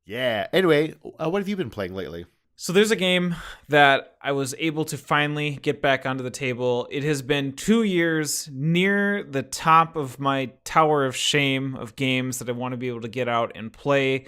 Yeah. Anyway, what have you been playing lately? So there's a game that I was able to finally get back onto the table. It has been 2 years near the top of my tower of shame of games that I want to be able to get out and play.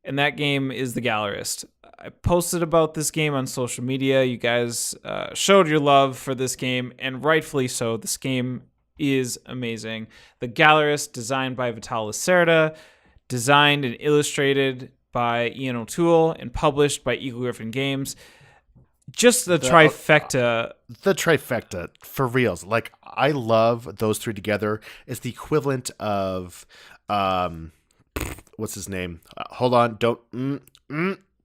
And that game is The Gallerist. I posted about this game on social media. You guys showed your love for this game, and rightfully so. This game is amazing. The Gallerist, designed by Lacerda, designed and illustrated by Ian O'Toole, and published by Eagle Griffin Games. Just the trifecta. The trifecta, for reals. Like, I love those three together. It's the equivalent of, what's his name? Hold on, don't.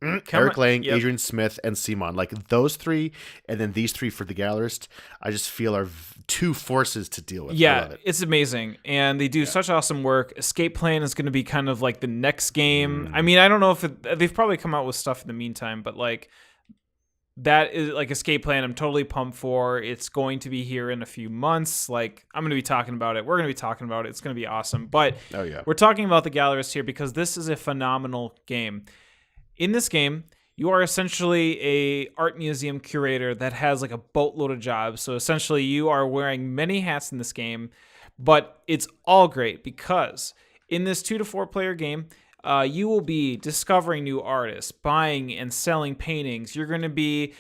Eric Lang, Yep. Adrian Smith, and Simon. Like those three, and then these three for the Gallerist, I just feel are two forces to deal with. I Yeah, love it. it's amazing. And they do such awesome work. Escape Plan is going to be kind of like the next game. I mean, I don't know if they've probably come out with stuff in the meantime, but like that is like Escape Plan. I'm totally pumped for. It's going to be here in a few months. Like, I'm going to be talking about it. We're going to be talking about it. It's going to be awesome. But Oh yeah. we're talking about the Gallerist here because this is a phenomenal game. In this game, you are essentially a art museum curator that has like a boatload of jobs. So essentially you are wearing many hats in this game, but it's all great because in this 2 to 4 player game, you will be discovering new artists, buying and selling paintings. You're going to be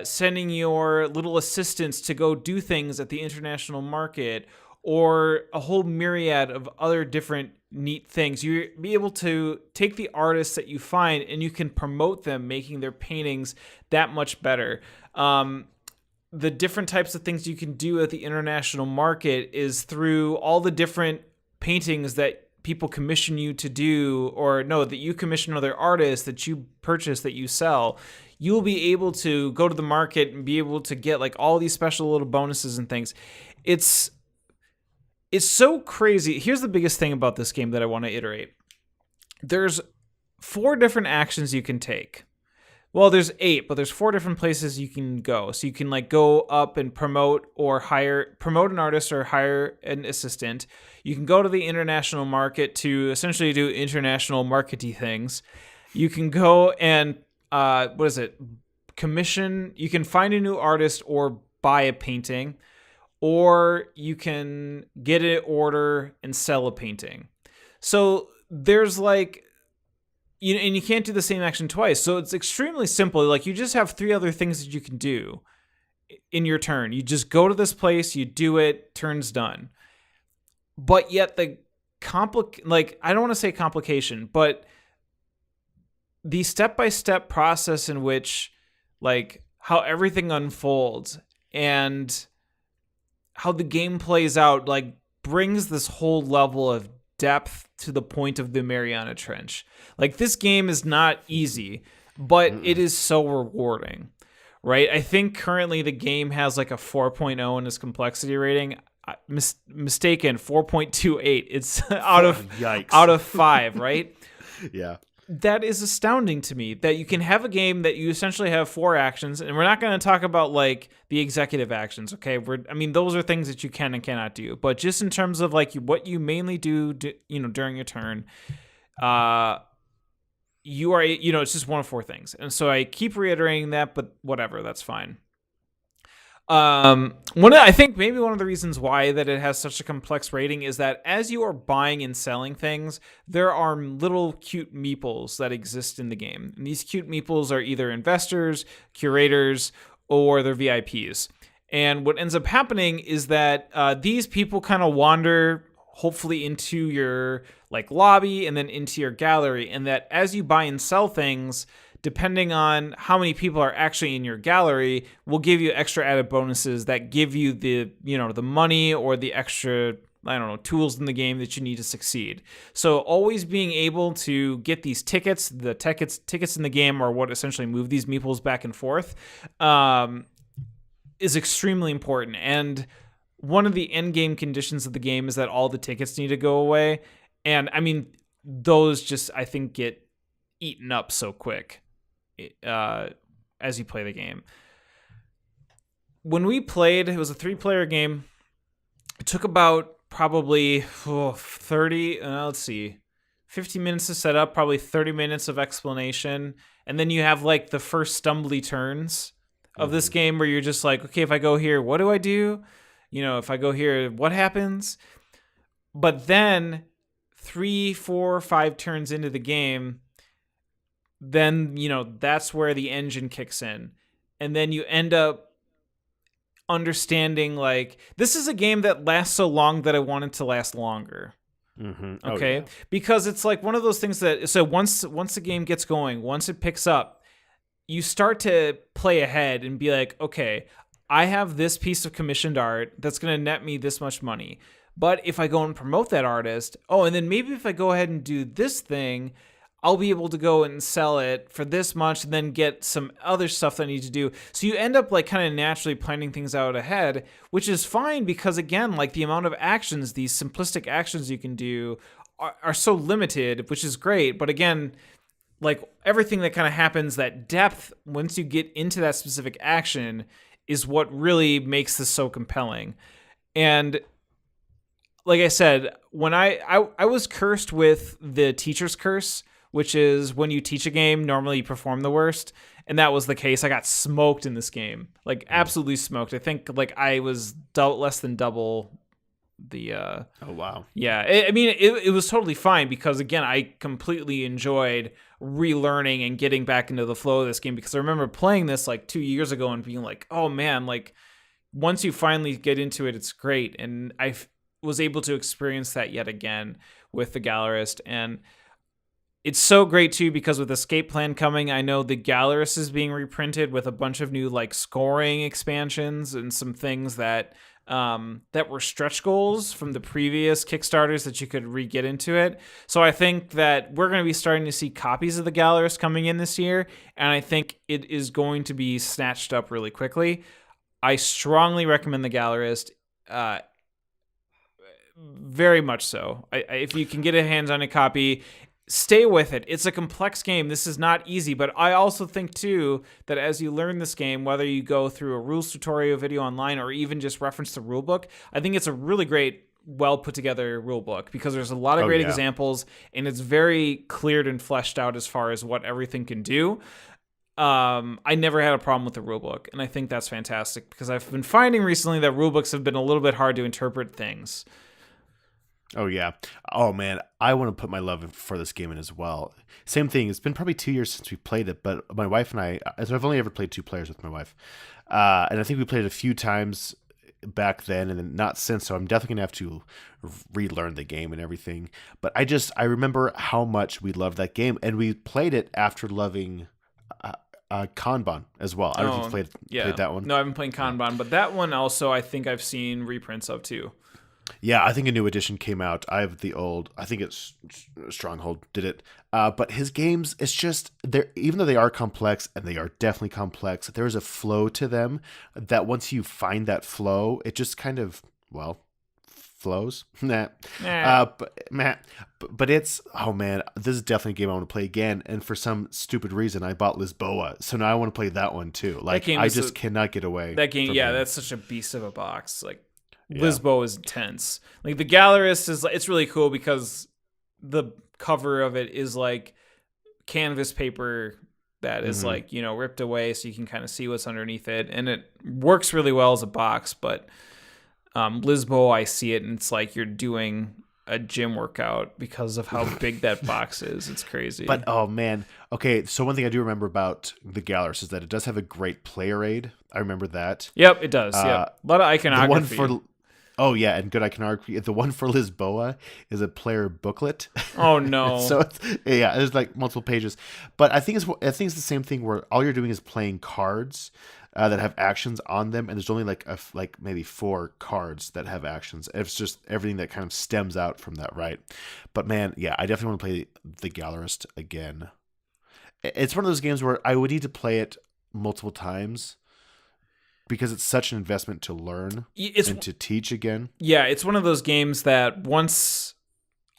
sending your little assistants to go do things at the international market, or a whole myriad of other different neat things. You'll be able to take the artists that you find and you can promote them, making their paintings that much better. The different types of things you can do at the international market is through all the different paintings that people commission you to do, or no, that you commission other artists that you purchase, that you sell. You'll be able to go to the market and be able to get like all these special little bonuses and things. It's so crazy. Here's the biggest thing about this game that I want to iterate. There's 4 different actions you can take. Well, there's 8, but there's 4 different places you can go. So you can like go up and promote an artist or hire an assistant. You can go to the international market to essentially do international markety things. You can go and commission. You can find a new artist or buy a painting, or you can get an order and sell a painting. So there's like, and you can't do the same action twice. So it's extremely simple. Like, you just have 3 other things that you can do in your turn. You just go to this place, you do it, turn's done. But yet I don't want to say complication, but the step-by-step process in which, like, how everything unfolds and how the game plays out, like, brings this whole level of depth to the point of the Mariana Trench. Like, this game is not easy, but it is so rewarding, right? I think currently the game has like a 4.0 in its complexity rating. Mistaken, 4.28. It's out of 5, right? Yeah. That is astounding to me, that you can have a game that you essentially have 4 actions, and we're not going to talk about like the executive actions, okay? Those are things that you can and cannot do, but just in terms of like what you mainly do, during your turn, you are, it's just 1 of 4 things. And so I keep reiterating that, but whatever, that's fine. I think maybe one of the reasons why that it has such a complex rating is that as you are buying and selling things, there are little cute meeples that exist in the game. And these cute meeples are either investors, curators, or they're VIPs. And what ends up happening is that these people kind of wander, hopefully, into your like lobby and then into your gallery. And that as you buy and sell things, depending on how many people are actually in your gallery, will give you extra added bonuses that give you the money or the extra, tools in the game that you need to succeed. So always being able to get these tickets, tickets in the game are what essentially move these meeples back and forth, is extremely important. And one of the end game conditions of the game is that all the tickets need to go away. And those just, I think, get eaten up so quick as you play the game. When we played, it was a 3-player game. It took about probably 30, let's see, 15 minutes to set up, probably 30 minutes of explanation, and then you have like the first stumbly turns of this game where you're just like, okay, if I go here, what do I do? If I go here, what happens? But then 3, 4, 5 turns into the game, then, that's where the engine kicks in. And then you end up understanding, like, this is a game that lasts so long that I want it to last longer. Mm-hmm. Okay? Because it's like one of those things that, so once the game gets going, once it picks up, you start to play ahead and be like, okay, I have this piece of commissioned art that's going to net me this much money. But if I go and promote that artist, and then maybe if I go ahead and do this thing, I'll be able to go and sell it for this much and then get some other stuff that I need to do. So you end up like kind of naturally planning things out ahead, which is fine because, again, like the amount of actions, these simplistic actions you can do are so limited, which is great. But again, like everything that kind of happens, that depth, once you get into that specific action, is what really makes this so compelling. And like I said, when I was cursed with the teacher's curse, which is when you teach a game, normally you perform the worst. And that was the case. I got smoked in this game, like absolutely smoked. I think like I was less than double the. Oh, wow. Yeah. It was totally fine because, again, I completely enjoyed relearning and getting back into the flow of this game because I remember playing this like 2 years ago and being like, oh man, like once you finally get into it, it's great. And I was able to experience that yet again with the Gallerist. And it's so great too because with Escape Plan coming, I know the Gallerist is being reprinted with a bunch of new like scoring expansions and some things that were stretch goals from the previous Kickstarters that you could re-get into it. So I think that we're going to be starting to see copies of the Gallerist coming in this year, and I think it is going to be snatched up really quickly. I strongly recommend the Gallerist. Very much so. If you can get a hands on a copy, stay with it. It's a complex game. This is not easy, but I also think too that as you learn this game, whether you go through a rules tutorial video online or even just reference the rule book, I think it's a really great, well put together rule book because there's a lot of great examples and it's very cleared and fleshed out as far as what everything can do. I never had a problem with the rule book, and I think that's fantastic because I've been finding recently that rule books have been a little bit hard to interpret things. Oh, yeah. Oh, man. I want to put my love for this game in as well. Same thing. It's been probably 2 years since we played it, but my wife and I've only ever played 2 players with my wife. And I think we played it a few times back then and then not since. So I'm definitely going to have to relearn the game and everything. But I remember how much we loved that game. And we played it after loving Kanban as well. I don't know if you've played that one. No, I haven't played Kanban, but that one also I think I've seen reprints of too. Yeah, I think a new edition came out. I have the old. I think it's Stronghold did it. But his games, it's just even though they are complex, and they are definitely complex, there is a flow to them that once you find that flow, it just kind of flows. But it's this is definitely a game I want to play again. And for some stupid reason, I bought Lisboa, so now I want to play that one too. Like I just cannot get away. That game, that's such a beast of a box. Like. Yeah. Lisboa is intense. Like the Gallerist it's really cool because the cover of it is like canvas paper that is like, ripped away so you can kind of see what's underneath it. And it works really well as a box, but Lisboa, I see it and it's like you're doing a gym workout because of how big that box is. It's crazy. But oh man. Okay, so one thing I do remember about the Gallerist is that it does have a great player aid. I remember that. Yep, it does. A lot of iconography. Oh, yeah, and good iconography. The one for Lisboa is a player booklet. Oh, no. So, there's like multiple pages. But I think it's the same thing where all you're doing is playing cards that have actions on them, and there's only like maybe 4 cards that have actions. It's just everything that kind of stems out from that, right? But man, yeah, I definitely want to play the Gallerist again. It's one of those games where I would need to play it multiple times, because it's such an investment to learn and to teach again. Yeah, it's one of those games that once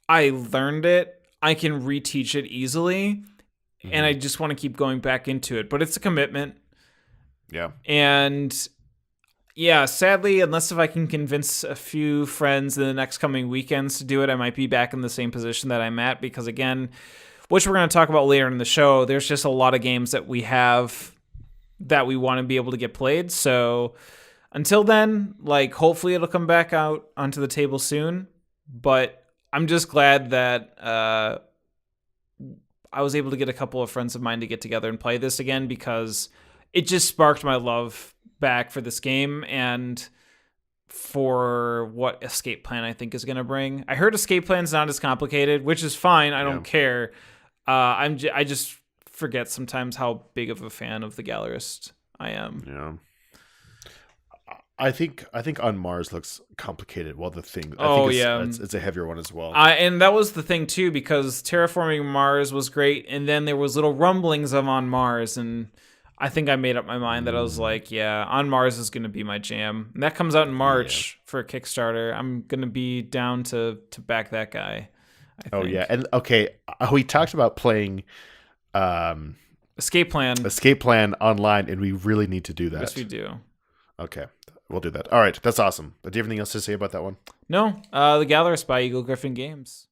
I learned it, I can reteach it easily, and I just want to keep going back into it. But it's a commitment. Yeah. And Yeah, sadly, unless if I can convince a few friends in the next coming weekends to do it, I might be back in the same position that I'm at because, again, which we're going to talk about later in the show, there's just a lot of games that we have that we want to be able to get played. So until then, like, hopefully it'll come back out onto the table soon. But I'm just glad that I was able to get a couple of friends of mine to get together and play this again because it just sparked my love back for this game and for what Escape Plan I think is going to bring. I heard Escape Plan's not as complicated, which is fine. I don't care. I just forget sometimes how big of a fan of the Gallerist I am. Yeah. I think On Mars looks complicated. Well, the thing. It's a heavier one as well. And that was the thing too, because Terraforming Mars was great, and then there was little rumblings of On Mars, and I think I made up my mind that I was like, yeah, On Mars is going to be my jam. And that comes out in March for a Kickstarter. I'm going to be down to back that guy. I think. Yeah. And okay, we talked about playing Escape Plan online, and we really need to do that. Yes, we do. Okay, we'll do that. All right, that's awesome. Do you have anything else to say about that one? No, The Gallerist by Eagle Griffin Games.